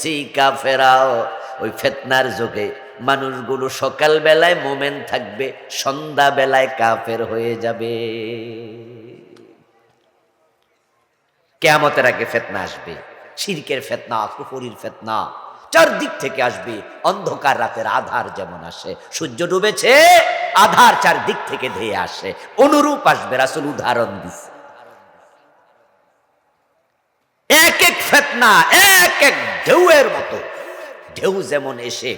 দিছি কাফেরাও। ওই ফিতনার যুগে মানুষগুলো সকাল বেলায় মোমেন থাকবে, সন্ধ্যা বেলায় কাফের হয়ে যাবে। কিয়ামতের আগে ফিতনা আসবে, শিরকের ফিতনা, কুফরির ফিতনা চারদিক থেকে আসবে। অন্ধকার রাতের আধার যেমন আসে, সূর্য ডুবেছে, আধার চারদিক থেকে ধেয়ে আসে, অনুরূপ আসবে। রাসূল উদাহরণ দিছে। এক এক ফিতনা এক এক ঢেউয়ের মতো। ঢেউ যেমন এসে,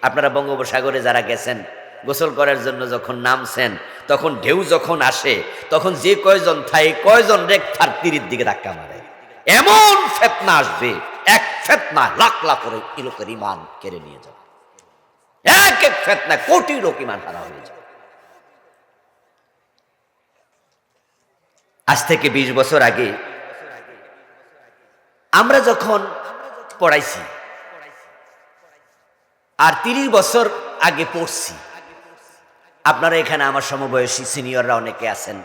আপনারা বঙ্গোপসাগরে যারা গেছেন গোসল করার জন্য যখন নামছেন, তখন ঢেউ যখন আসে, তখন যে কয়জন থাকে কয়জন রেখার তীরের দিকে ধাক্কা মারে। এমন ফিতনা আসবে, এক ফিতনা লাখ লাখ লোকের ঈমান কেড়ে নিয়ে যাবে। এক এক ফিতনা কোটি লোক ঈমান হারা হয়ে যাবে। আজ থেকে 20 বছর আগে আমরা যখন পড়াইছি, আর 30 বছর আগে পড়ছি, আপনারা এখানে আমার সমবয়সী সিনিয়ররা অনেকে আছেন,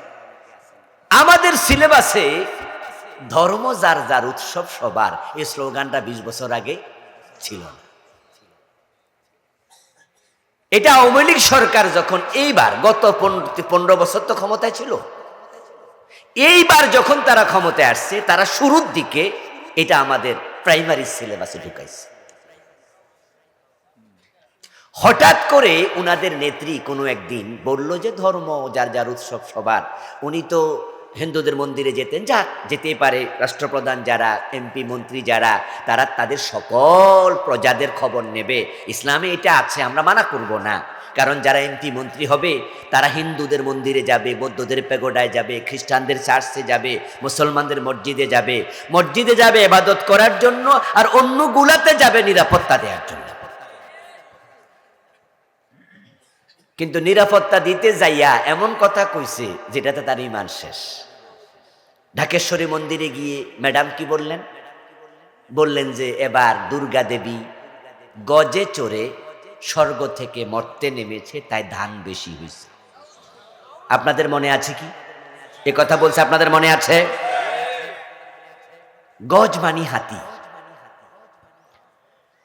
আমাদের সিলেবাসে ধর্ম যার যার উৎসব সবার, এই স্লোগানটা 20 বছর আগে ছিল না। এটা আওয়ামী লীগ সরকার যখন এইবার গত 15 বছর তো ক্ষমতায় ছিল, এইবার যখন তারা ক্ষমতায় আসছে, তারা শুরুর দিকে এটা আমাদের প্রাইমারি সিলেবাসে ঢুকাইছে। হঠাৎ করে উনাদের নেত্রী কোনো একদিন বলল যে ধর্ম যার যার উৎসব সবার। উনি তো হিন্দুদের মন্দিরে যেতেন, যা যেতে পারে, রাষ্ট্রপ্রধান যারা, এমপি মন্ত্রী যারা, তারা তাদের সকল প্রজাদের খবর নেবে। ইসলামে এটা আছে, আমরা মানা করব না। কারণ যারা এমপি মন্ত্রী হবে তারা হিন্দুদের মন্দিরে যাবে, বৌদ্ধদের পেগোডায় যাবে, খ্রিস্টানদের চার্চে যাবে, মুসলমানদের মসজিদে যাবে, মসজিদে যাবে ইবাদত করার জন্য, আর অন্যগুলাতে যাবে নিরাপত্তা দেওয়ার জন্য। কিন্তু নিরাপত্তা দিতে যাইয়া এমন কথা কইছে যেটাতে তার ঈমান শেষ। ঢাকেশ্বরী মন্দিরে গিয়ে ম্যাডাম কি বললেন? বললেন যে এবার দুর্গা দেবী গজে চড়ে স্বর্গ থেকে মর্তে নেমেছে, তাই ধান বেশি হয়েছে। আপনাদের মনে আছে কি এ কথা বলছে? আপনাদের মনে আছে? গজ মানি হাতি।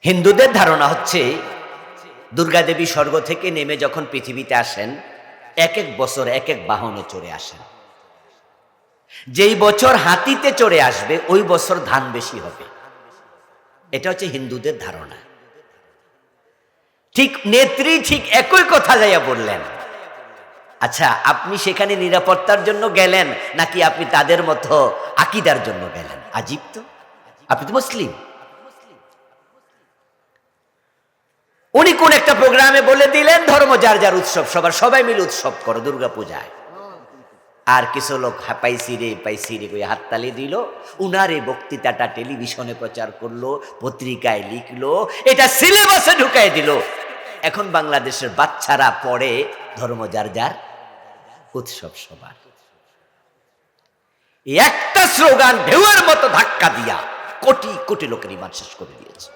হিন্দুদের ধারণা হচ্ছে দুর্গা দেবী স্বর্গ থেকে নেমে যখন পৃথিবীতে আসেন, এক এক বছর এক এক বাহনে চড়ে আসেন। যেই বছর হাতিতে চড়ে আসবে ওই বছর ধান বেশি হবে। এটা হচ্ছে হিন্দুদের ধারণা। ঠিক নেত্রী ঠিক একই কথা যাইয়া বললেন। আচ্ছা, আপনি সেখানে নিরাপত্তার জন্য গেলেন নাকি আপনি তাদের মতো আকীদার জন্য গেলেন? আজীব তো, আপনি তো মুসলিম। উনি কোন একটা প্রোগ্রামে বলে দিলেন ধর্ম যার যার উৎসব সবার, সবাই মিলে উৎসব করো দুর্গা পূজায়। আর কিছু লোক পাইছি রে করে হাততালি দিল। উনার এই বক্তৃতাটা টেলিভিশনে প্রচার করলো, পত্রিকায় লিখলো, এটা সিলেবাসে ঢুকাই দিল। এখন বাংলাদেশের বাচ্চারা পড়ে ধর্ম যার যার উৎসব সবার। একটা স্লোগান ঢেউয়ের মতো ধাক্কা দিয়া কোটি কোটি লোকের ঈমান শেষ করে দিয়েছে।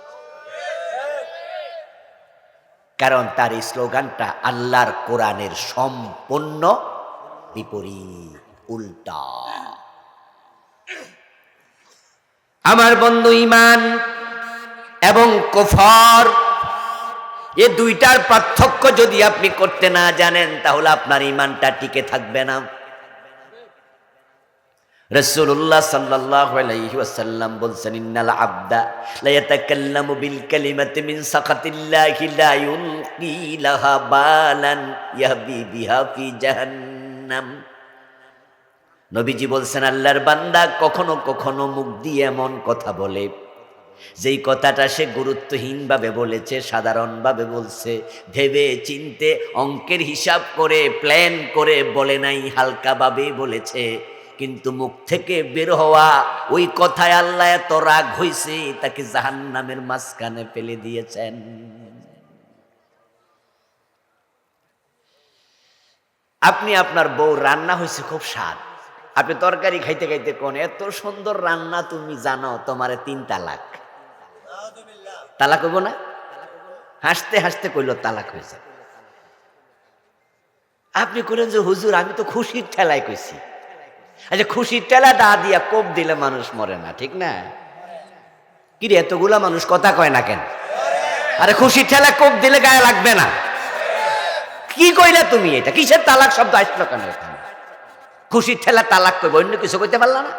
কারণ তার এই স্লোগানটা আল্লাহর কোরআনের সম্পূর্ণ বিপরীত, উল্টা। আমার বন্ধু, ঈমান এবং কুফর এ দুইটার পার্থক্য যদি আপনি করতে না জানেন তাহলে আপনার ঈমানটা টিকে থাকবে না। রাসূলুল্লাহ সাল্লাল্লাহু আলাইহি ওয়াসাল্লাম বলছেন, ইন্নাল আবদা লা ইয়াতাকাল্লামু বিল কালিমাতি মিন সাখাতিল্লাহি লা ইউলকি লাহা বালান ইয়াহবি বিহা ফি জাহান্নাম। নবীজি বলছেন, আল্লাহর বান্দা কখনো কখনো মুখ দিয়ে এমন কথা বলে যেই কথাটা সে গুরুত্বহীনভাবে বলেছে, সাধারণভাবে বলছে, ভেবে চিনতে অঙ্কের হিসাব করে প্ল্যান করে বলে নাই, হালকাভাবে বলেছে। কিন্তু মুখ থেকে বের হওয়া ওই কথায় আল্লাহ এত রাগ হইছে তাকে জাহান্নামের মাঝখানে ফেলে দিয়েছেন। আপনি আপনার বউ রান্না হয়েছে খুব স্বাদ, আপনি তরকারি খাইতে খাইতে কোন এত সুন্দর রান্না তুমি জানো, তোমারে 3 তালাক। তালাক হইব না? হাসতে হাসতে কইল তালাক হয়েছে। আপনি কইলেন যে হুজুর আমি তো খুশির ঠেলায় কইছি। আচ্ছা, খুশির ঠেলা দা দিয়া কোপ দিলে মানুষ মরে না, ঠিক না? কি রে, এতগুলা মানুষ কথা কয় না কেন? আরে খুশি ঠেলা কোপ দিলে গায়ে লাগবে না? কি কইলা তুমি? এটা কিসের তালাক শব্দ আসলো কেন এখানে? খুশির ঠেলা তালাক কইব, অন্য কিছু কইতে পারলা না?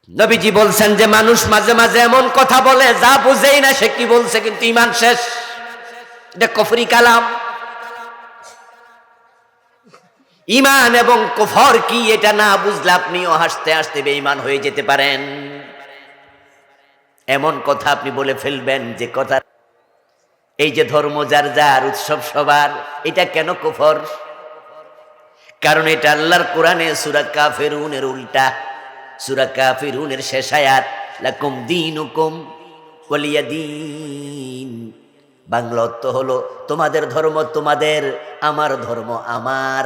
নবীজি বলছেন যে মানুষ মাঝে মাঝে এমন কথা বলে যা বুঝেই না সে কি বলছে, কিন্তু ঈমান শেষ। এটা কুফরি কালাম। ঈমান এবং কুফর কি এটা না বুঝলে আপনিও হাসতে হাসতে বেঈমান হয়ে যেতে পারেন। এমন কথা আপনি বলে ফেলবেন যে কথা, এই যে ধর্ম যার যার, উৎসব সবার, এটা কেন কুফর? কারণ এটা আল্লাহর কোরআনে সূরা কাফিরুনের উল্টা। সূরা কাফিরুনের শেষ আয়াত, লাকুম দীনুকুম ওয়ালিয়া দীন। বাংলা অর্থ হলো তোমাদের ধর্ম তোমাদের, আমার ধর্ম আমার।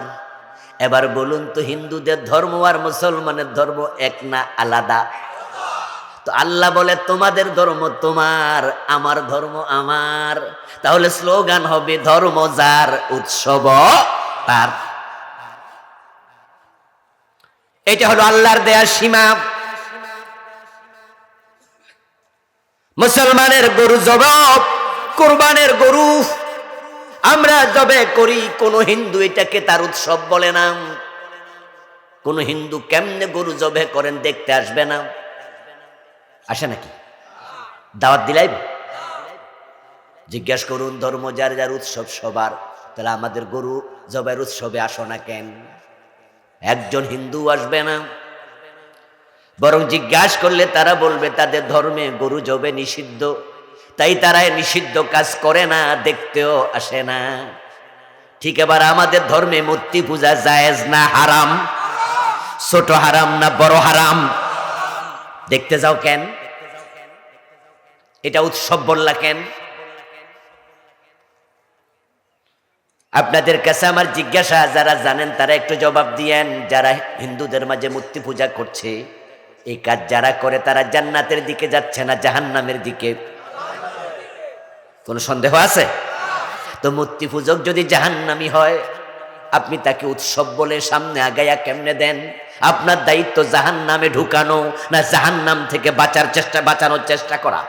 এবার বলুন তো, হিন্দুদের ধর্ম আর মুসলমানের ধর্ম এক না আলাদা? তো আল্লাহ বলে তোমাদের ধর্ম তোমার, আমার ধর্ম আমার। তাহলে স্লোগান হবে ধর্ম যার, উৎসব তার। এটা হলো আল্লাহর দেয়া সীমা। মুসলমানের গরু জবাব, কুরবানের গরু আমরা জবে করি, কোন হিন্দু এটাকে তার উৎসব বলে না। কোন হিন্দু কেমনে গরু জবে করেন দেখতে আসবে না? আসে নাকি? দাওয়াত দিলাই জিজ্ঞাসা করুন, ধর্ম যার যার, উৎসব সবার, তাহলে আমাদের গরু জবের উৎসবে আসো না কেন? একজন হিন্দু আসবে না। বরং জিজ্ঞাসা করলে তারা বলবে তাদের ধর্মে গরু জবে নিষিদ্ধ, তাই তারা নিষিদ্ধ কাজ করে না, দেখতেও আসে না। ঠিক এবার আমাদের ধর্মে মূর্তি পূজা জায়েজ না হারাম? ছোট হারাম না বড় হারাম? দেখতে যাও কেন? এটা উৎসব বললা কেন? আপনাদের কাছে আমার জিজ্ঞাসা, যারা জানেন তারা একটু জবাব দিয়েন। যারা হিন্দুদের মাঝে মূর্তি পূজা করছে, এই কাজ যারা করে তারা জান্নাতের দিকে যাচ্ছে না জাহান্নামের দিকে? কোনো সন্দেহ আছে? তো মূর্তি পূজক যদি জাহান্নামী হয়, আপনি তাকে উৎসব বলে সামনে আগাইয়া কেমনে দেন? আপনার দায়িত্ব জাহান্নামে ঢুকানো, না জাহান্নাম থেকে বাঁচানোর চেষ্টা করা?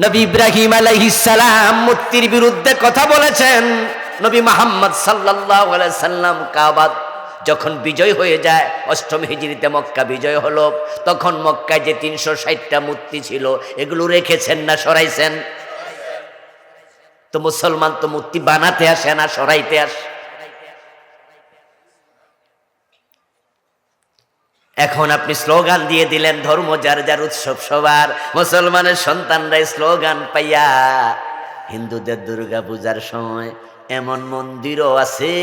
নবী ইব্রাহিম আলাইহিস সালাম মূর্তির বিরুদ্ধে কথা বলেছেন। নবী মুহাম্মদ সাল্লাল্লাহু আলাইহি সাল্লাম কাবা যখন বিজয় হয়ে যায়, ৮ম হিজরিতে মক্কা বিজয় হলো, তখন মক্কায় যে ৩৬০টা মূর্তি ছিল এগুলো রেখেছেন না সরাইছেন? তো মুসলমান তো মূর্তি বানাতে আসে না, সরাইতে আসে। এখন আপনি স্লোগান দিয়ে দিলেন ধর্ম যার যার, উৎসব সবার। মুসলমানের সন্তানরা স্লোগান পাইয়া হিন্দুদের দুর্গা পূজার সময় এমন মন্দিরও আছে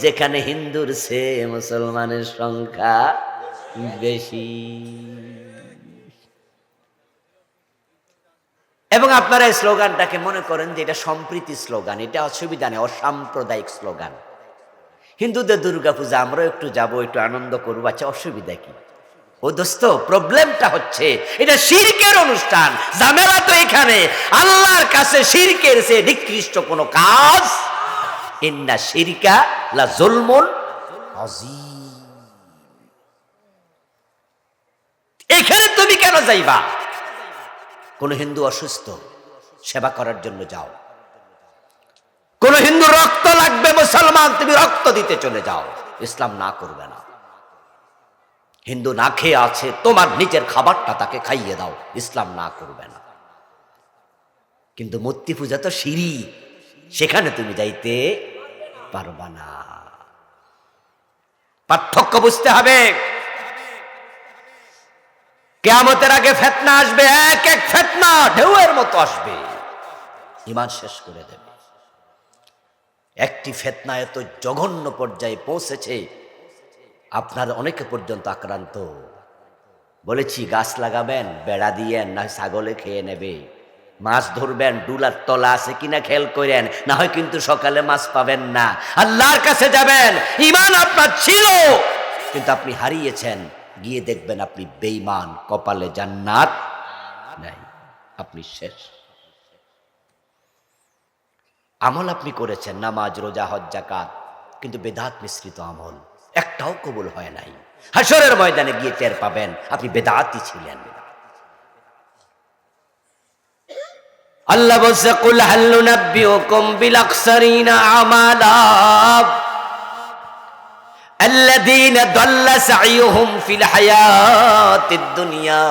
যেখানে হিন্দুর চেয়ে মুসলমানের সংখ্যা বেশি। এবং আপনারা এই স্লোগানটাকে মনে করেন যে এটা সম্প্রীতি স্লোগান। এটা অসুবিধা নেই, অসাম্প্রদায়িক স্লোগান। হিন্দুদের দুর্গা পূজা আমরাও একটু যাবো, একটু আনন্দ করবো, আচ্ছা অসুবিধা কি? ও দোস্ত, প্রবলেমটা হচ্ছে এটা শিরকের অনুষ্ঠান। ঝামেলা তো এখানে, আল্লাহর কাছে শিরকের চেয়ে নিকৃষ্ট কোনো কাজ, ইন্না শিরকা লা যুলমুন আযীম। এখানে তুমি কেন যাইবা? কোন হিন্দু অসুস্থ, সেবা করার জন্য যাও। কোন হিন্দু রক্ত লাগবে, মুসলমান তুমি রক্ত দিতে চলে যাও, ইসলাম না করবে না। হিন্দু না খেয়ে আছে, তোমার নিজের খাবারটা তাকে খাইয়ে দাও, ইসলাম না করবে না। কিন্তু মূর্তি পূজা তো শিরক, সেখানে তুমি যাইতে পারবা না। পার্থক্য বুঝতে হবে। কিয়ামতের আগে ফিতনা আসবে, এক এক ফিতনা ঢেউয়ের মতো আসবে, ঈমান শেষ করে দেবে। একটি ফিতনা এত জঘন্য পর্যায়ে পৌঁছেছে, আপনার অনেকে পর্যন্ত আক্রান্ত। বলেছি গাছ লাগাবেন, বেড়া দিয়েন, না ছাগলে খেয়ে নেবে। মাছ ধরবেন, ডুলার তলা আছে কিনা খেয়াল করেন, না হয় কিন্তু সকালে মাছ পাবেন না। আল্লাহর কাছে যাবেন, ঈমান আপনার ছিল কিন্তু আপনি হারিয়েছেন, গিয়ে দেখবেন আপনি বেঈমান, কপালে জান্নাত নাই, আপনি শেষ। আমল আপনি করেছেন, নামাজ, রোজা, হজ, যাকাত, কিন্তু বেদাত মিশ্রিত আমল একটাও কবুল হয় নাই। হাশরের ময়দানে গিয়ে টের পাবেন আপনি বেদাতই ছিলেন। আল্লাহ বলছে, কুল হাল নুনাব্বিউকুম বিল আকসারিনা আমালা আল্লাযীনা দাল্লা সাইয়ুহুম ফিল হায়াতিদ দুনিয়া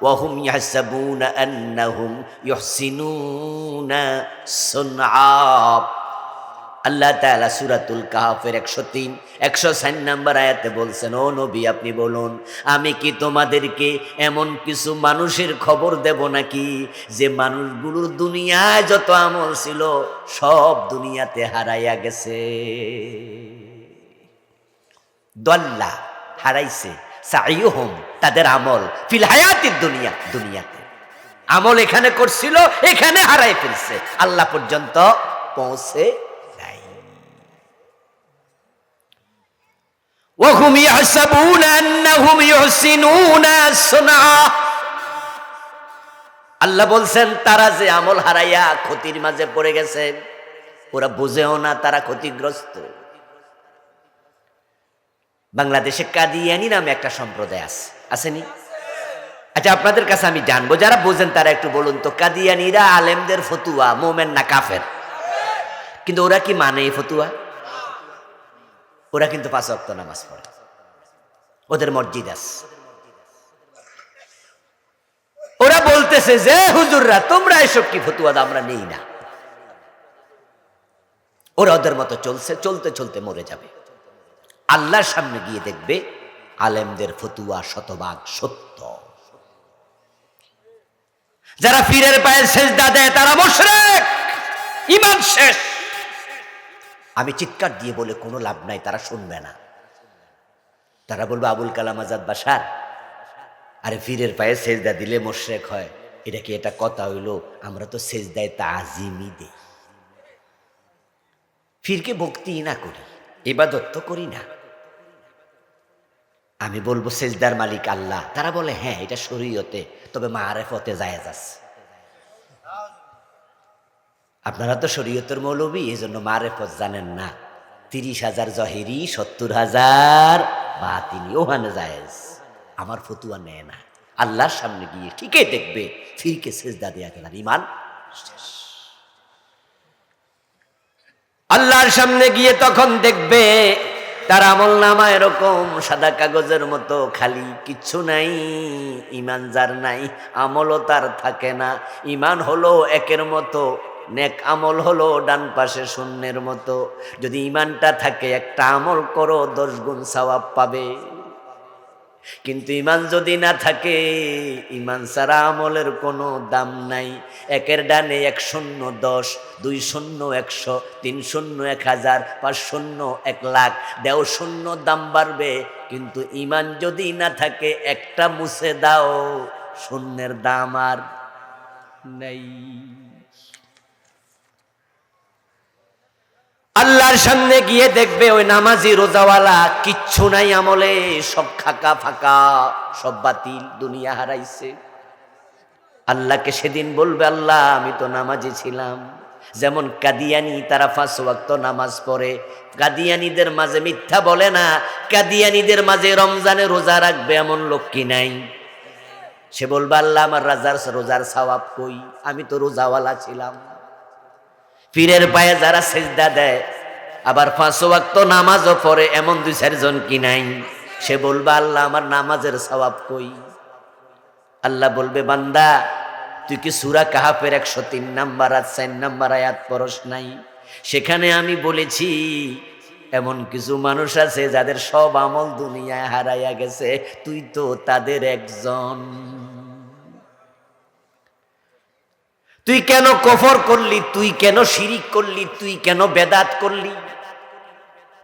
ওয়া হুম ইয়াহসাবুনা আন্নাহুম ইউহসিনুনা সুনআ। আল্লাহ তাআলা সূরাতুল কাহফের 103 104 নম্বর আয়াতে বলছেন, ও নবী আপনি বলুন, আমি কি তোমাদেরকে এমন কিছু মানুষের খবর দেব নাকি যে মানুষগুলোর দুনিয়ায় যত আমল ছিল সব দুনিয়াতে হারাইয়া গেছে। দল্লা হারাইছে, সাইয়ুহুম তাদের আমল, ফিল হায়াতিদ দুনিয়া দুনিয়াতে আমল এখানে করছিল, এখানে হারাই ফেলছে, আল্লাহ পর্যন্ত পৌঁছে নাই। ওয়াহুম ইয়াহসাবুনা আন্নাহুম ইউহসিনুনা সুনআ। আল্লাহ বলছেন তারা যে আমল হারাইয়া ক্ষতির মাঝে পড়ে গেছে, ওরা বুঝেও না তারা ক্ষতিগ্রস্ত। বাংলাদেশে কাদিয়ানি নামে একটা সম্প্রদায় আছে, আসেনি? আচ্ছা, আপনাদের কাছে আমি জানবো, যারা বোঝেন তারা একটু বলুন তো, কাদিয়ানিরা আলেমদের ফতুয়া মোমেন না কাফের? কিন্তু ওরা কি মানে এই ফতুয়া? ওরা কিন্তু 5 ওয়াক্ত নামাজ পড়ে, ওদের মসজিদ আছে। ওরা বলতেছে যে হুজুররা তোমরা এসব কি ফতুয়া দাও, আমরা নেই না। ওরা ওদের মতো চলছে, চলতে চলতে মরে যাবে। আল্লাহর সামনে গিয়ে দেখবে আলেমদের ফতুয়া শতভাগ সত্য। যারা পীরের পায়ে সেজদা দেয় তারা মুশরিক, ঈমান শেষ। আমি চিৎকার দিয়ে বলে কোনো লাভ নাই, তারা শুনবে না। তারা বলবে আবুল কালাম আজাদ বাশার, আরে পীরের পায়ে সেজদা দিলে মুশরিক হয়, এটা কি এটা কথা হইল? আমরা তো সেজদায় তাজিমই দেই, পীরকে ভক্তি না করি, ইবাদত তো করি না। আমি বলবো সেজদার মালিক আল্লাহ, তারা বলে হ্যাঁ এটা শরীয়তে, তবে মারেফতে জায়েজ আছে। আপনারা তো শরীয়তের মৌলবী, এই জন্য মারেফত জানেন না। 30,000 জহিরি, 70,000 বাতিনি, ওখানে জায়েজ। আমার ফতুয়া নেয় না। আল্লাহর সামনে গিয়ে ঠিকই দেখবে ফিরকে সেজদা দেয়া গেল, ঈমান শেষ। আল্লাহর সামনে গিয়ে তখন দেখবে তার আমল নামা এরকম সাদা কাগজের মতো খালি, কিচ্ছু নাই। ঈমান যার নাই, আমলও তার থাকে না। ঈমান হলো একের মতো, নেক আমল হলো ডান পাশে শূন্যের মতো। যদি ঈমানটা থাকে, একটা আমল করো 10 গুণ সওয়াব পাবে। কিন্তু ঈমান যদি না থাকে, ঈমান ছাড়া আমলের কোনো দাম নাই। একের ডানে 1 শূন্য 10, 2 শূন্য 100, 3 শূন্য 1000, 5 শূন্য 1 লাখ, 1.5 শূন্য দাম বাড়বে। কিন্তু ঈমান যদি না থাকে, একটা মুছে দাও, শূন্যের দাম আর নাই। আল্লাহর সামনে গিয়ে দেখবে ওই নামাজি রোজাওয়ালা কিচ্ছু নাই আমলে, সব খাকা ফাঁকা, সব বাতিল, দুনিয়া হারাইছে। আল্লাহকে সেদিন বলবে আল্লাহ আমি তো নামাজি ছিলাম। যেমন কাদিয়ানি, তারা 5 ওয়াক্ত নামাজ পড়ে, কাদিয়ানিদের মাঝে মিথ্যা বলে না। কাদিয়ানিদের মাঝে রমজানে রোজা রাখবে এমন লোক কি নাই? সে বলবে আল্লাহ আমার রোজার সওয়াব কই, আমি তো রোজাওয়ালা ছিলাম। পীরের পায়ে যারা সেজদা দেয়, আবার 5 ওয়াক্ত নামাজও পড়ে, এমন 2-4 জন কি নাই? সে বলবে আল্লাহ আমার নামাজের সওয়াব কই? আল্লাহ বলবে বান্দা তুই কি সূরা কাহফের 103 নাম্বার আর 4 নাম্বার আয়াত পড়স নাই? সেখানে আমি বলেছি এমন কিছু মানুষ আছে যাদের সব আমল দুনিয়ায় হারাইয়া গেছে, তুই তো তাদের একজন। তুই কেন কফর করলি, তুই কেন শিরিক করলি, তুই কেন বেদাত করলি?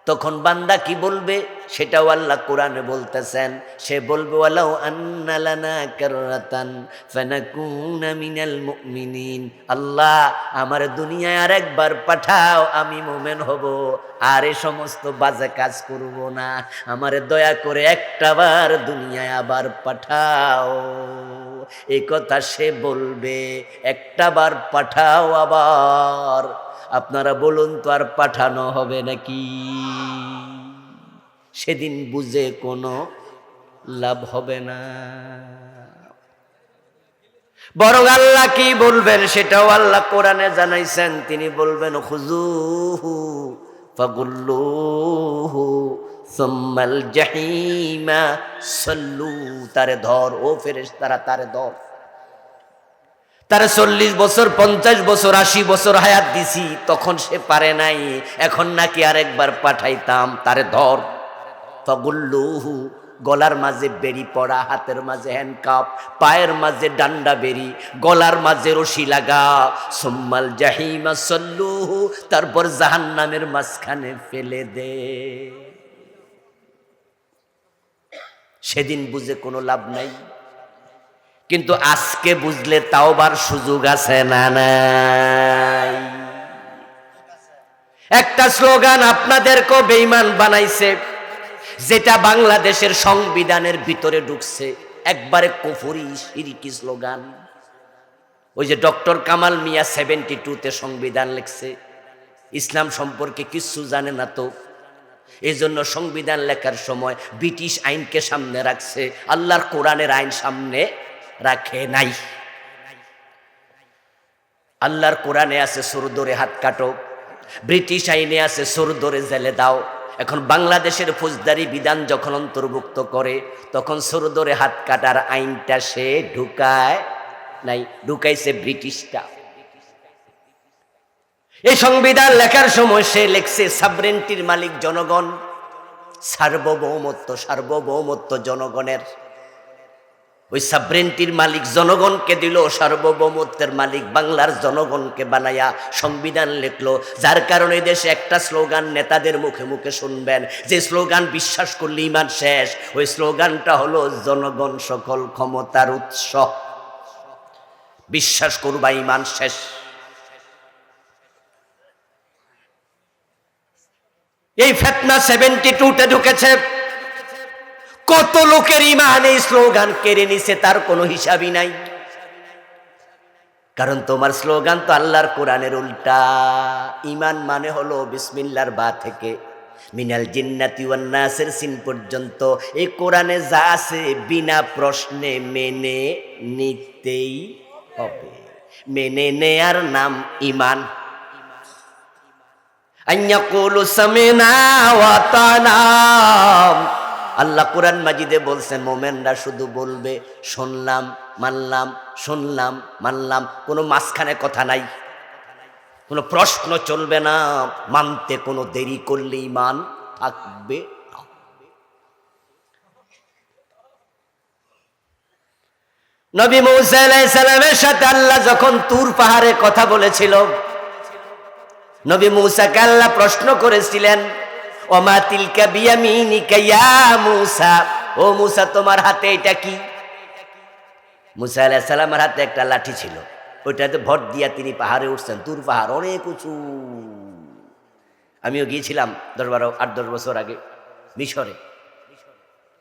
তখন বান্দা কি বলবে সেটাও আল্লাহ কোরআনে বলতেছেন। সে বলবে ওয়ালাউ আন্না লানা কাররাতান ফানাকুনা মিনাল মুমিনিন, আল্লাহ আমার দুনিয়ায় আরেকবার পাঠাও, আমি মুমিন হব, আর এই সমস্ত বাজে কাজ করব না। আমারে দয়া করে একটাবার দুনিয়ায় আবার পাঠাও। এই কথা সে বলবে, একটাবার পাঠাও আবার। আপনারা বলুন তো আর পাঠানো হবে নাকি? সেদিন বুঝে কোনো লাভ হবে না। বরং আল্লাহ কি বলবেন সেটাও আল্লাহ কোরআনে জানাইছেন। তিনি বলবেন খুযূহু ফাগুল্লুহু সুম্মাল জাহিমা সাল্লু। তারে ধর ও ফেরেশতারা, তারে ধর। তারে 40 বছর 50 বছর 80 বছর হায়াত দিছি, তখন সে পারে নাই, এখন নাকি আরেকবার পাঠাইতাম। তারে ধর। ফাগুল্লুহু, গলার মাঝে বেড়ি পড়া, হাতের মাঝে হ্যান্ডকাপ, পায়ের মাঝে ডান্ডা বেড়ি, গলার মাঝে রশি লাগা। সুম্মাল জাহিমা সাল্লুহু, তারপর জাহান্নামের মাঝখানে ফেলে দে। সেদিন বুঝে কোনো লাভ নাই। কিন্তু আজকে বুঝলে তাওবার সুযোগ আছে না নাই? একটা স্লোগান আপনাদেরকেও বেঈমান বানাইছে, যেটা বাংলাদেশের সংবিধানের ভিতরে ঢুকছে, একবারে কুফরি শিরকি স্লোগান। ওই যে ডক্টর কামাল মিয়া 72-তে সংবিধান লিখছে, ইসলাম সম্পর্কে কিচ্ছু জানে না তো। এই জন্য সংবিধান লেখার সময় ব্রিটিশ আইনকে সামনে রাখছে, আল্লাহর কোরআনের আইন সামনে রাখে নাই। আল্লাহর কোরআনে আছে সূর ধরে হাত কাটো, ব্রিটিশ আইনে আছে সূর ধরে জেলে দাও। এখন বাংলাদেশের ফৌজদারি বিধান যখন অন্তর্ভুক্ত করে, তখন সূর ধরে হাত কাটার আইনটা সে ঢুকায় নাই, ঢুকাইছে ব্রিটিশটা। এই সংবিধান লেখার সময় সে লেখছে সাবরেন্টির মালিক জনগণ, সার্বভৌমত্ব জনগণের। ওই সাবরেন্টির মালিক জনগণকে দিল, সার্বভৌমত্বের মালিক বাংলার জনগণকে বানায়া সংবিধান লিখলো। যার কারণে দেশে একটা স্লোগান নেতাদের মুখে মুখে শুনবেন, যে স্লোগান বিশ্বাস করলে ঈমান শেষ। ওই স্লোগানটা হলো জনগণ সকল ক্ষমতার উৎস। বিশ্বাস করবা ঈমান শেষ। এই ফিতনা 72-তে ঢুকেছে। কত লোকের ঈমান এই স্লোগান কেড়ে নিছে, তার কোনো হিসাবই নাই। কারণ তোমার স্লোগান তো আল্লাহর কোরআনের উল্টা। ঈমান মানে হলো বিসমিল্লাহর বা থেকে মিনাল জিন্নাতি ওয়ান নাসের সিন পর্যন্ত এই কোরআনে যা আছে বিনা প্রশ্নে মেনে নিতেই হবে। মেনে নেয়ার নাম ঈমান। আইয়াকুলু সামিনা ওয়া আতানা। আল্লাহ কোরআন মাজিদে বলছেন, মোমেনরা শুধু বলবে শুনলাম মানলাম, শুনলাম মানলাম, কোনো মাঝখানে কথা নাই, কোনো প্রশ্ন চলবে না। মানতে কোনো দেরি করলে ঈমান থাকবে না। নবী মূসা আলাইহিস সালামের সাথে আল্লাহ যখন তুর পাহাড়ে কথা বলেছিল, নবী মূসাকে আল্লাহ প্রশ্ন করেছিলেন, ওমা তিলকা বিয়ামিনিকা ইয়া মূসা, ও মূসা তোমার হাতে এটা কি? মূসা আলাইহিস সালামের হাতে একটা লাঠি ছিল, ওইটাতে ভর দিয়া তিনি পাহাড়ে উঠছেন। তুর পাহাড় অনেক উঁচু। আমিও গিয়েছিলাম 8-10 বছর আগে মিশরে।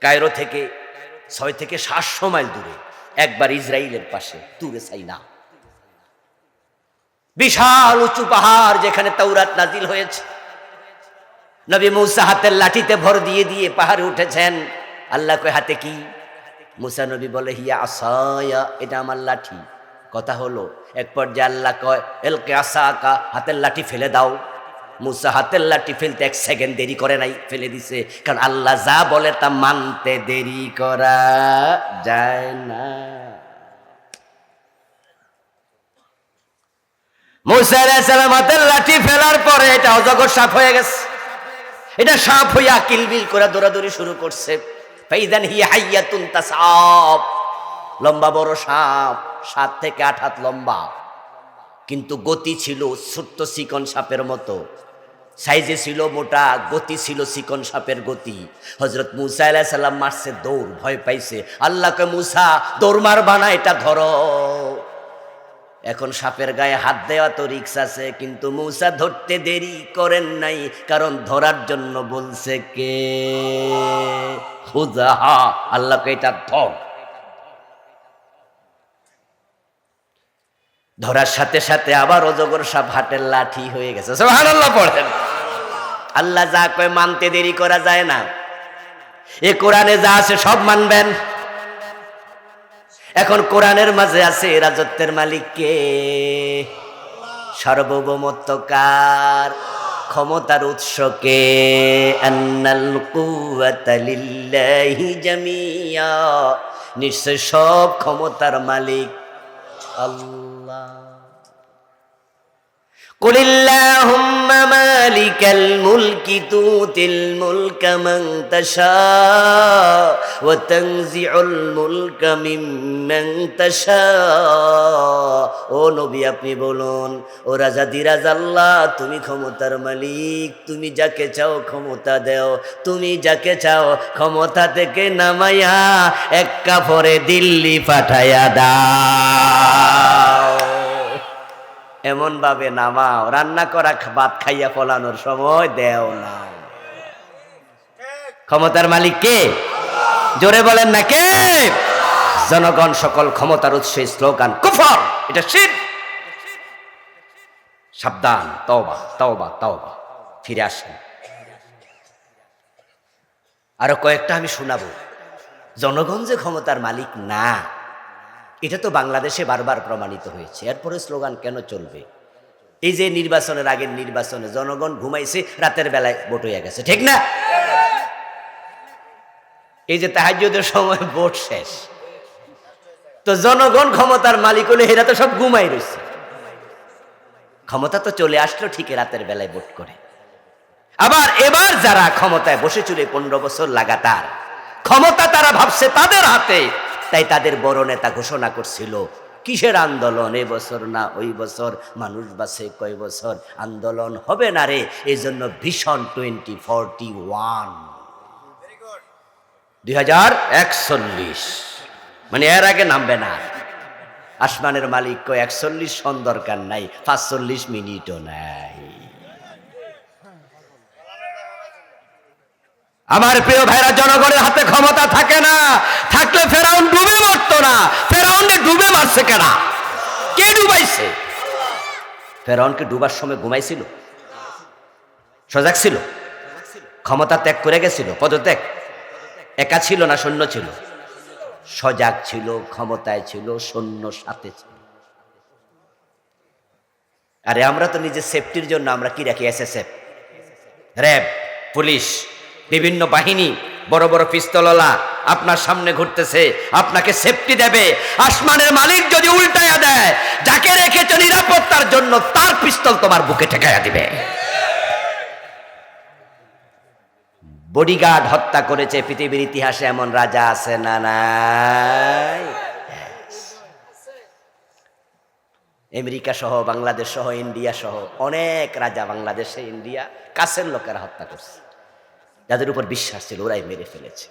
কায়রো থেকে 6 থেকে 700 মাইল দূরে, একবার ইসরায়েলের পাশে তুরে সাইনা। বিশাল উঁচু পাহাড়, যেখানে তাওরাত নাজিল হয়েছে। নবী মূসা হাতের লাঠিতে ভর দিয়ে দিয়ে পাহাড়ে উঠেছেন। আল্লাহ কয় হাতে কি? মূসা নবী বলে হিয়া আসায়া, এটা আমার লাঠি। কথা হলো, এক পর্যায়ে আল্লাহ কয় এলকে আসাকা, হাতের লাঠি ফেলে দাও। মূসা হাতের লাঠি ফেলতে 1 সেকেন্ড দেরি করে নাই, ফেলে দিছে। কারণ আল্লাহ যা বলে তা মানতে দেরি করা যায় না। মূসা আলাইহিস সালাম হাতের লাঠি ফেলার পরে এটা অজগর সাপ হয়ে গেছে। এটা সাপ হইয়া কিলবিল করে দৌড়াদৌড়ি শুরু করছে। ফাইদান হিয়া হাইয়াতুন তাসাব, লম্বা বড় সাপ, 7 থেকে 8 হাত লম্বা, কিন্তু গতি ছিল ছোট্ট চিকন সাপের মতো। সাইজে ছিল মোটা, গতি ছিল চিকন সাপের গতি। হযরত মূসা আলাইহিস সালাম মারছে দৌড়, ভয় পাইছে। আল্লাহকে মূসা দৌড় মারবা না, এটা ধরো। এখন সাপের গায়ে হাত দেওয়া তো রিক্স আছে, কিন্তু মূসা ধরতে দেরি করেন নাই, কারণ ধরার জন্য বলছে কে? খুযাহা, আল্লাহকে এটা ধর। ধরার সাথে সাথে আবার অজগর সাপ হাটের লাঠি হয়ে গেছে। সুবহানাল্লাহ পড়েন। আল্লাহ যা কয় মানতে দেরি করা যায় না। এ কোরআনে যা আছে সব মানবেন। এখন কোরআনের মাঝে আছে রাজত্বের মালিক কে? সার্বভৌমত্বকার, ক্ষমতার উৎস কে? আন্নাল কুওয়াতা লিল্লাহি জামিয়া, নিশ্চয় সব ক্ষমতার মালিক আল্লাহ। কুলিল্লাহুম্মা মালিকাল মুলকি তুতিল মুলকা মান তাশা ওয়া তানজিউল মুলকা মিম্মান তাশা। ও নবী আপনি বলুন, ও রাজাদিরাজ আল্লাহ, তুমি ক্ষমতার মালিক, তুমি যাকে চাও ক্ষমতা দাও, তুমি যাকে চাও ক্ষমতা থেকে নামাইয়া এক কাফরে দিল্লি পাঠাইয়া দাও। এমন ভাবে নামাও, রান্না করা ভাত খাইয়া ফলানোর সময় দেও না। ক্ষমতার মালিক কে? জোরে বলেন না কে? জনগণ সকল ক্ষমতার উৎস। স্লোগান কুফর, এটা শিরক। সাবধান, তওবা তওবা তওবা, ফিরে আসেন। আরো কয়েকটা আমি শোনাবো। জনগণ যে ক্ষমতার মালিক না, এটা তো বাংলাদেশে বারবার প্রমাণিত হয়েছে। এরপরে স্লোগান কেন চলবে? এই যে নির্বাচনের আগের নির্বাচনে জনগণ ঘুমাইছে, রাতের বেলায় ভোট হয়ে গেছে, ঠিক না? এই যে তাহাজ্জুদের সময় ভোট শেষ, তো জনগণ ক্ষমতার মালিক হলে এরা তো সব ঘুমাই রয়েছে। ক্ষমতা তো চলে আসলো ঠিকই, রাতের বেলায় ভোট করে। আবার এবার যারা ক্ষমতায় বসেছিল 15 বছর লাগাতার, ক্ষমতা তারা ভাবছে তাদের হাতে, তাই তাদের বড় নেতা ঘোষণা করছিল কিসের আন্দোলন, এ বছর না ওই বছর, মানুষ বাঁচে কয় বছর, আন্দোলন হবে না রে। এই জন্য ভিশন 2041, 2041, মানে এর আগে নামবে না। আসমানের মালিক কয় 41 সন দরকার নাই, 45 মিনিটও নাই। আমার প্রিয় ভাইরা, জনগণের হাতে ক্ষমতা থাকে না, থাকলে ফেরাউন ডুবে মরতো না। ফেরাউনকে ডুবে মারছে কেনা? কে ডুবাইছে? ফেরাউনকে ডুবার সময় ঘুমাইছিল? সজাগ ছিল? ক্ষমতা ত্যাগ করে গেছিল? পদত্যাগ? একা ছিল না সৈন্য ছিল? সজাগ ছিল, ক্ষমতায় ছিল, সৈন্য সাথে ছিল। আরে আমরা তো নিজের সেফটির জন্য আমরা কি রাখি? এসএসএফ, র্যাব, পুলিশ, বিভিন্ন বাহিনী, বড় বড় পিস্তলওয়ালা আপনার সামনে ঘুরতেছে, আপনাকে সেফটি দেবে। আসমানের মালিক যদি উল্টায়া দেয়, যাকে রেখেছো নিরাপত্তার জন্য, তার পিস্তল তোমার বুকে ঠেকাইয়া দিবে। বডিগার্ড হত্যা করেছে পৃথিবীর ইতিহাসে এমন রাজা আছে না নাই? আমেরিকা সহ, বাংলাদেশ সহ, ইন্ডিয়া সহ অনেক রাজা বাংলাদেশে, ইন্ডিয়া কাছের লোকেরা হত্যা করছে। যাদের উপর বিশ্বাস ছিল ওরাই মেরে ফেলেছে।